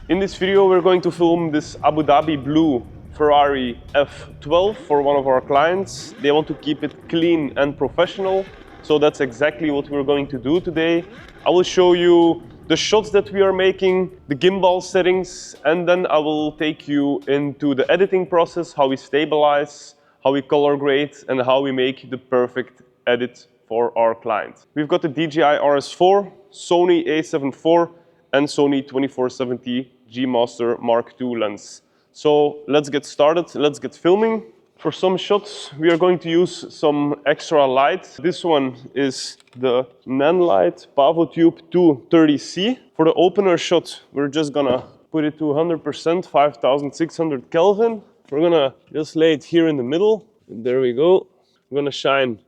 In this video we're going to film this Abu Dhabi blue Ferrari F12 for one of our clients. They want to keep it clean and professional, so that's exactly what we're going to do today. I will show you the shots that we are making, the gimbal settings, and then I will take you into the editing process, how we stabilize, how we color grade, and how we make the perfect edit for our client. We've got the DJI RS4, Sony A7 IV, and Sony 2470 G Master Mark II lens. So let's get started, let's get filming. For some shots we are going to use some extra light. This one is the Nanlite PavoTube 230C. For the opener shot we're just gonna put it to 100%, 5600 Kelvin. We're gonna just lay it here in the middle. And there we go. We're gonna shine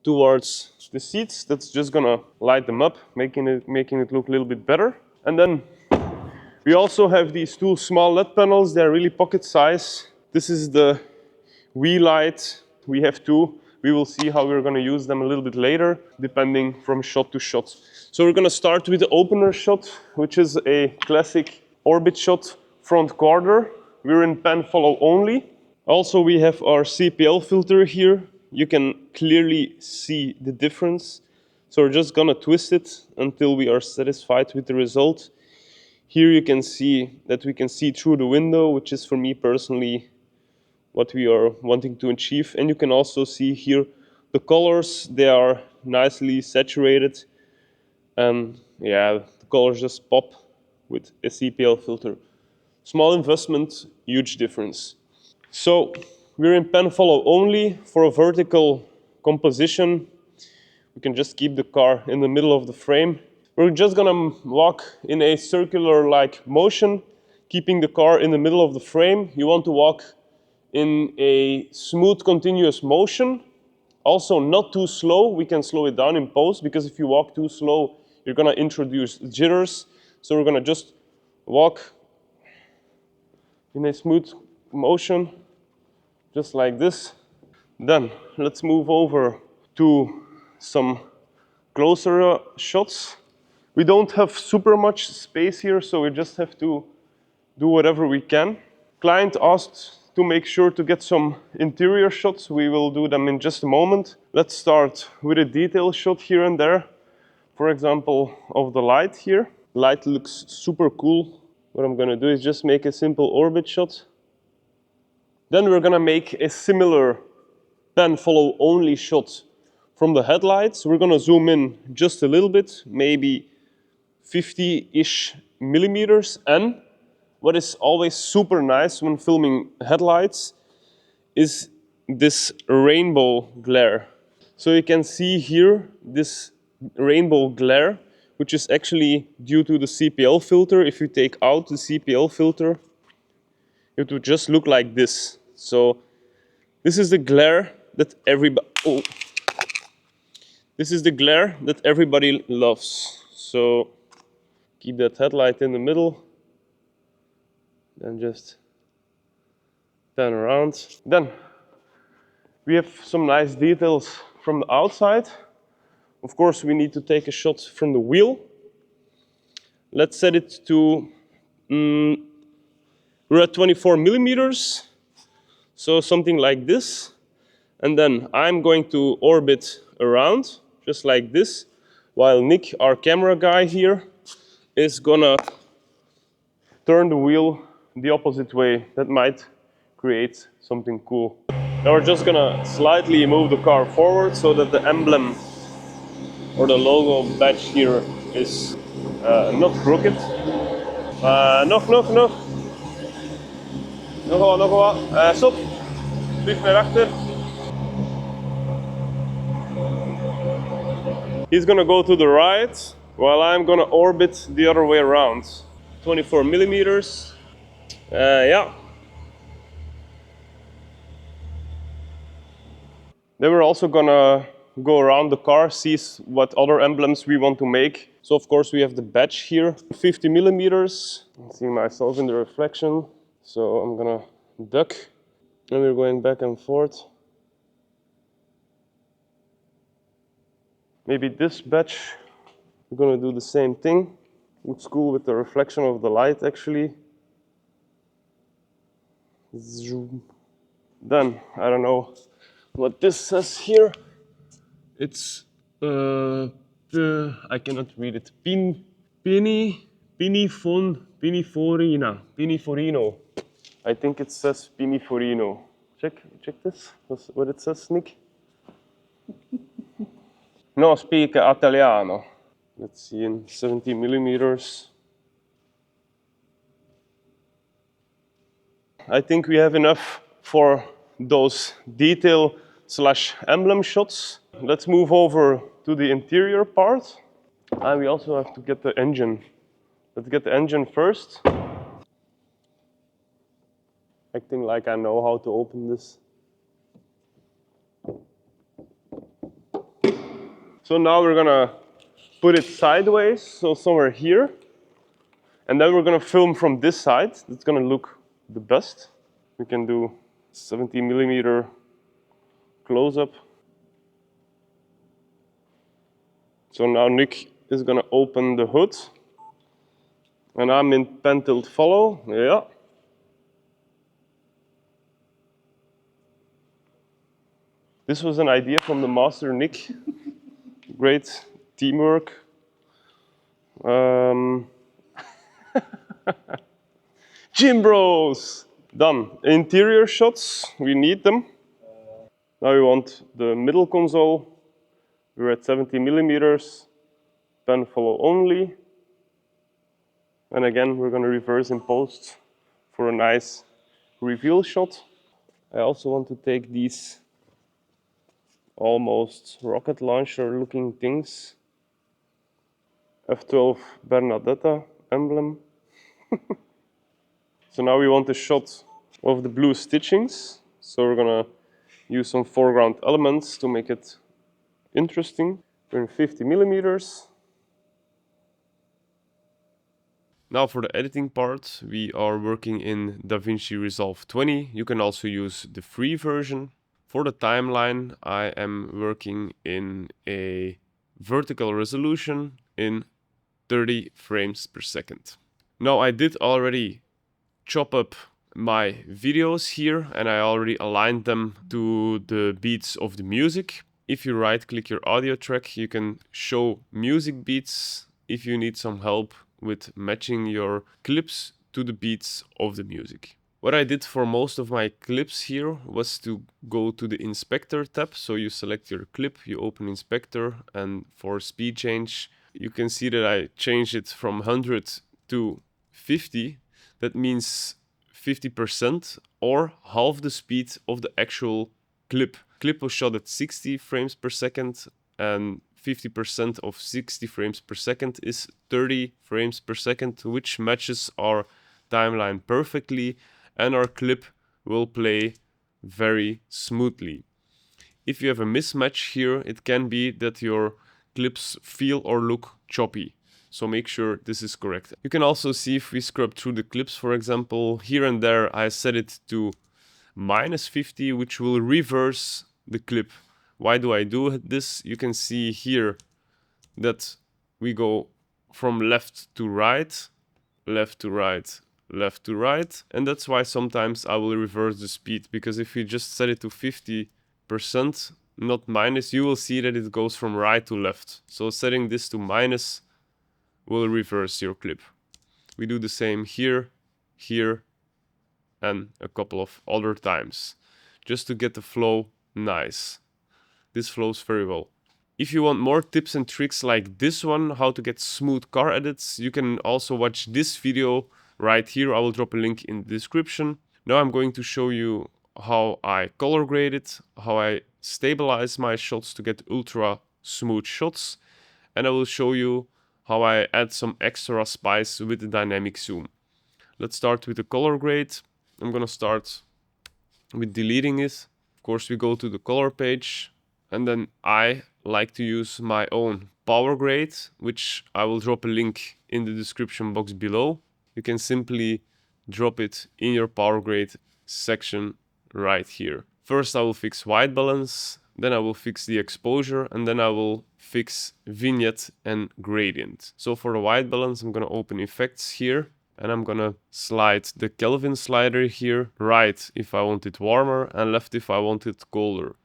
towards the seats. That's just gonna light them up, making it look a little bit better. And then we also have these two small LED panels. They're really pocket size. This is the wheel light. We have two. We will see how we're gonna use them a little bit later, depending from shot to shot. So we're gonna start with the opener shot, which is a classic orbit shot, front quarter. We're in pen follow only. Also we have our CPL filter here. You can clearly see the difference. So we're just gonna twist it until we are satisfied with the result. Here you can see that we can see through the window, which is for me personally what we are wanting to achieve. And you can also see here the colors, they are nicely saturated. And yeah, the colors just pop with a CPL filter. Small investment, huge difference. So we're in pen follow only. For a vertical composition, we can just keep the car in the middle of the frame. We're just gonna walk in a circular-like motion, keeping the car in the middle of the frame. You want to walk in a smooth, continuous motion. Also not too slow. We can slow it down in post, because if you walk too slow, you're gonna introduce jitters. So we're gonna just walk in a smooth motion, just like this. Then let's move over to some closer shots. We don't have super much space here, so we just have to do whatever we can. Client asked to make sure to get some interior shots. We will do them in just a moment. Let's start with a detail shot here and there. For example, of the light here. Light looks super cool. What I'm gonna do is just make a simple orbit shot. Then we're gonna make a similar pen follow only shot from the headlights. We're gonna zoom in just a little bit, maybe 50-ish millimeters. And what is always super nice when filming headlights is this rainbow glare. So you can see here this rainbow glare, which is actually due to the CPL filter. If you take out the CPL filter, it would just look like this. So this is the glare that this is the glare that everybody loves. So keep that headlight in the middle and just pan around. Then we have some nice details from the outside. Of course, we need to take a shot from the wheel. Let's set it to, we're at 24 millimeters. So something like this. And then I'm going to orbit around, just like this, while Nick, our camera guy here, is gonna turn the wheel the opposite way. That might create something cool. Now we're just gonna slightly move the car forward so that the emblem or the logo badge here is not crooked. Nog. Nog wat. Stop. Vlieg naar achter. He's gonna go to the right, while I'm gonna orbit the other way around. 24 millimeters. Yeah. Then we're also gonna go around the car, see what other emblems we want to make. So of course we have the badge here, 50 millimeters. I see myself in the reflection. So I'm gonna duck, and we're going back and forth. Maybe this batch, we're gonna do the same thing. Looks cool with the reflection of the light actually. Zoom. Then, I don't know what this says here. It's, I cannot read it. Piniforino. I think it says Piniforino. Check this. That's what it says, Nick. No, speak Italiano. Let's see in 70 millimeters. I think we have enough for those detail slash emblem shots. Let's move over to the interior part. And we also have to get the engine. Let's get the engine first. Acting like I know how to open this. So now we're gonna put it sideways, so somewhere here. And then we're gonna film from this side. It's gonna look the best. We can do 70 millimeter close-up. So now Nick is gonna open the hood. And I'm in pen tilt follow, yeah. This was an idea from the master, Nick. Great teamwork. Gym bros! Done. Interior shots, we need them. Now we want the middle console. We're at 70 millimeters. Pen follow only. And again, we're going to reverse in post for a nice reveal shot. I also want to take these almost rocket launcher looking things. F12 Bernadetta emblem. So now we want a shot of the blue stitchings. So we're gonna use some foreground elements to make it interesting. We're in 50 millimeters. Now for the editing part, we are working in Davinci Resolve 20. You can also use the free version. For the timeline, I am working in a vertical resolution in 30 frames per second. Now I did already chop up my videos here and I already aligned them to the beats of the music. If you right click your audio track, you can show music beats if you need some help with matching your clips to the beats of the music. What I did for most of my clips here was to go to the inspector tab. So you select your clip, you open inspector, and for speed change, you can see that I changed it from 100 to 50. That means 50% or half the speed of the actual clip. Clip was shot at 60 frames per second and 50% of 60 frames per second is 30 frames per second, which matches our timeline perfectly, and our clip will play very smoothly. If you have a mismatch here, it can be that your clips feel or look choppy. So make sure this is correct. You can also see if we scrub through the clips, for example, here and there I set it to -50, which will reverse the clip. Why do I do this? You can see here that we go from left to right, left to right, left to right. And that's why sometimes I will reverse the speed, because if you just set it to 50%, not minus, you will see that it goes from right to left. So setting this to minus will reverse your clip. We do the same here, here, and a couple of other times, just to get the flow nice. This flows very well. If you want more tips and tricks like this one, how to get smooth car edits, you can also watch this video right here. I will drop a link in the description. Now I'm going to show you how I color grade it, how I stabilize my shots to get ultra smooth shots, and I will show you how I add some extra spice with the dynamic zoom. Let's start with the color grade. I'm gonna start with deleting it. Of course, we go to the color page, and then I like to use my own power grade, which I will drop a link in the description box below. You can simply drop it in your power grade section right here. First, I will fix white balance, Then I will fix the exposure, and then I will fix vignette and gradient. So for the white balance, I'm gonna open effects here, and I'm gonna slide the Kelvin slider here, right if I want it warmer and left if I want it colder.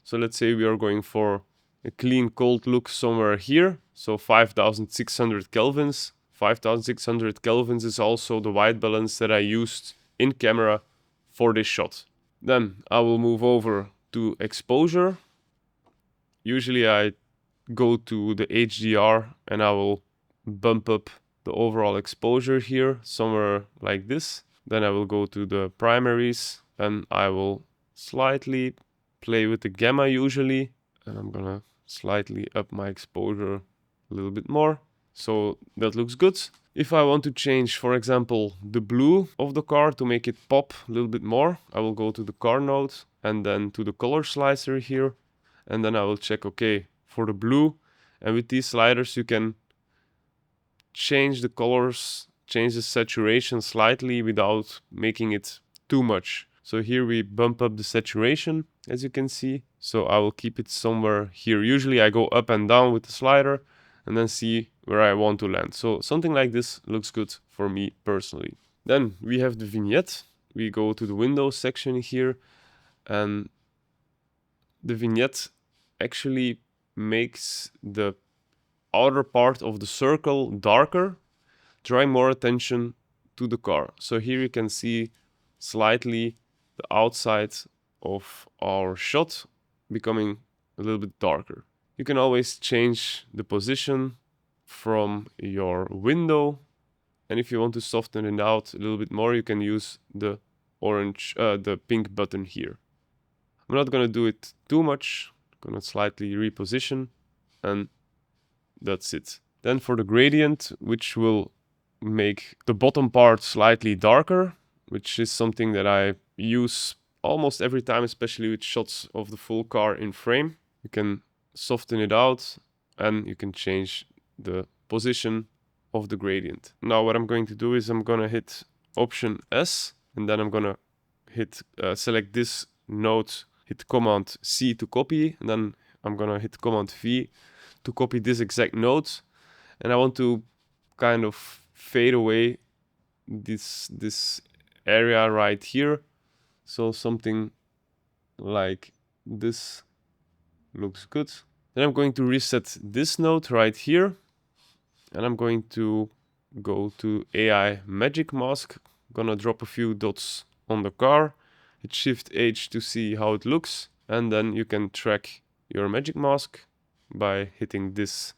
So let's say we are going for a clean cold look somewhere here, so 5600 kelvins. 5600 kelvins is also the white balance that I used in camera for this shot. Then I will move over to exposure. Usually I go to the HDR and I will bump up the overall exposure here, somewhere like this. Then I will go to the primaries and I will slightly play with the gamma usually. And I'm gonna slightly up my exposure a little bit more. So that looks good. If I want to change, for example, the blue of the car to make it pop a little bit more, I will go to the car node and then to the color slicer here. And then I will check, okay, for the blue. And with these sliders, you can change the colors, change the saturation slightly without making it too much. So here we bump up the saturation, as you can see. So I will keep it somewhere here. Usually I go up and down with the slider and then see where I want to land. So something like this looks good for me personally. Then we have the vignette. We go to the Windows section here, and the vignette actually makes the outer part of the circle darker, drawing more attention to the car. So here you can see slightly the outside of our shot becoming a little bit darker. You can always change the position from your window, and if you want to soften it out a little bit more, you can use the the pink button here. I'm not gonna do it too much. I'm gonna slightly reposition, and that's it. Then for the gradient, which will make the bottom part slightly darker, which is something that I use almost every time, especially with shots of the full car in frame. You can soften it out and you can change the position of the gradient. Now what I'm going to do is I'm gonna hit Option S, and then I'm gonna hit select this node, hit Command C to copy, and then I'm gonna hit Command V to copy this exact node, and I want to kind of fade away this area right here. So something like this looks good. Then I'm going to reset this node right here, and I'm going to go to AI Magic Mask. I'm gonna drop a few dots on the car, hit Shift H to see how it looks, and then you can track your Magic Mask by hitting this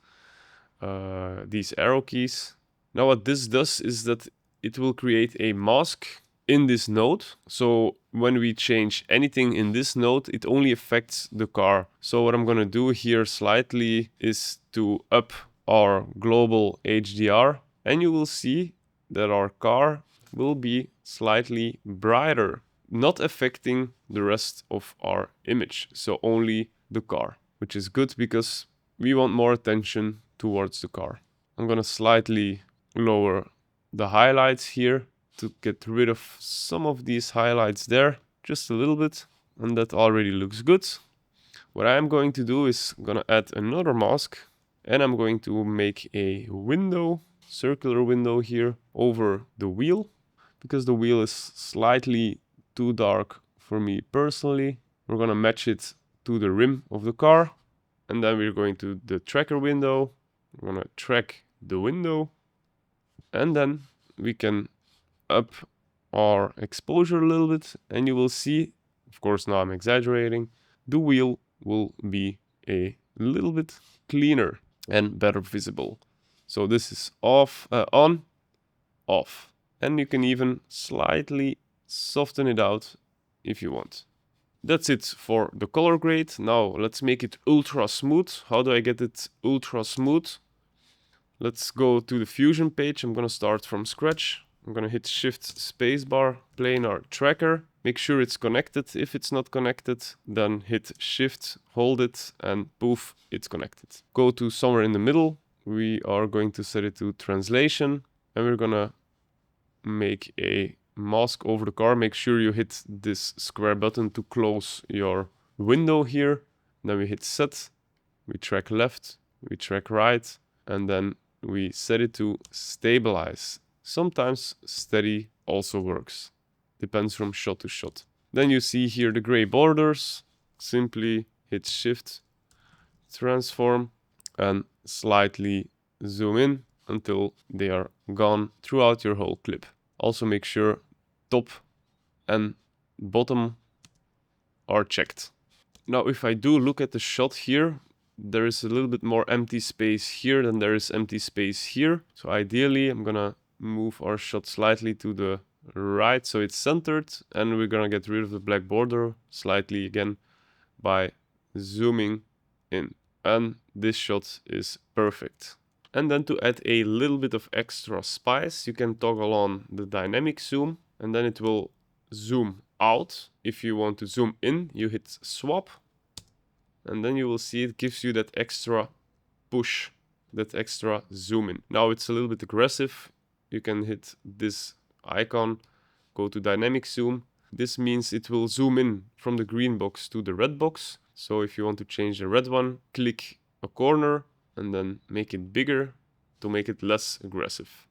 these arrow keys. Now what this does is that it will create a mask in this node. So when we change anything in this node, it only affects the car. So what I'm gonna do here slightly is to up our global HDR, and you will see that our car will be slightly brighter, not affecting the rest of our image. So only the car, which is good because we want more attention towards the car. I'm gonna slightly lower the highlights here to get rid of some of these highlights there, just a little bit, and that already looks good. What I'm going to do is I'm gonna add another mask, and I'm going to make a window, circular window here over the wheel, because the wheel is slightly too dark for me personally. We're gonna match it to the rim of the car, and then we're going to the tracker window. We're gonna track the window, and then we can up our exposure a little bit, and you will see, of course now I'm exaggerating, the wheel will be a little bit cleaner and better visible. So this is off, on, off, and you can even slightly soften it out if you want. That's it for the color grade. Now let's make it ultra smooth. How do I get it ultra smooth? Let's go to the Fusion page. I'm gonna start from scratch. I'm gonna hit Shift Spacebar, planar tracker. Make sure it's connected. If it's not connected, then hit Shift, hold it, and poof, it's connected. Go to somewhere in the middle. We are going to set it to translation, and we're gonna make a mask over the car. Make sure you hit this square button to close your window here. Then we hit set, we track left, we track right, and then we set it to stabilize. Sometimes steady also works. Depends from shot to shot. Then you see here the gray borders. Simply hit shift, transform, and slightly zoom in until they are gone throughout your whole clip. Also make sure top and bottom are checked. Now if I do look at the shot here, there is a little bit more empty space here than there is empty space here. So ideally I'm gonna move our shot slightly to the right so it's centered, and we're gonna get rid of the black border slightly again by zooming in. And this shot is perfect. And then to add a little bit of extra spice, you can toggle on the dynamic zoom, and then it will zoom out. If you want to zoom in, you hit swap, and then you will see it gives you that extra push, that extra zoom in. Now it's a little bit aggressive. You can hit this icon, go to dynamic zoom. This means it will zoom in from the green box to the red box. So if you want to change the red one, click a corner and then make it bigger to make it less aggressive.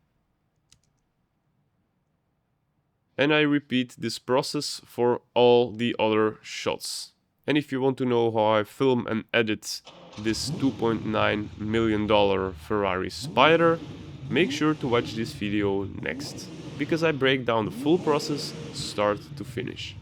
And I repeat this process for all the other shots. And if you want to know how I film and edit this $2.9 million Ferrari Spider, make sure to watch this video next, because I break down the full process start to finish.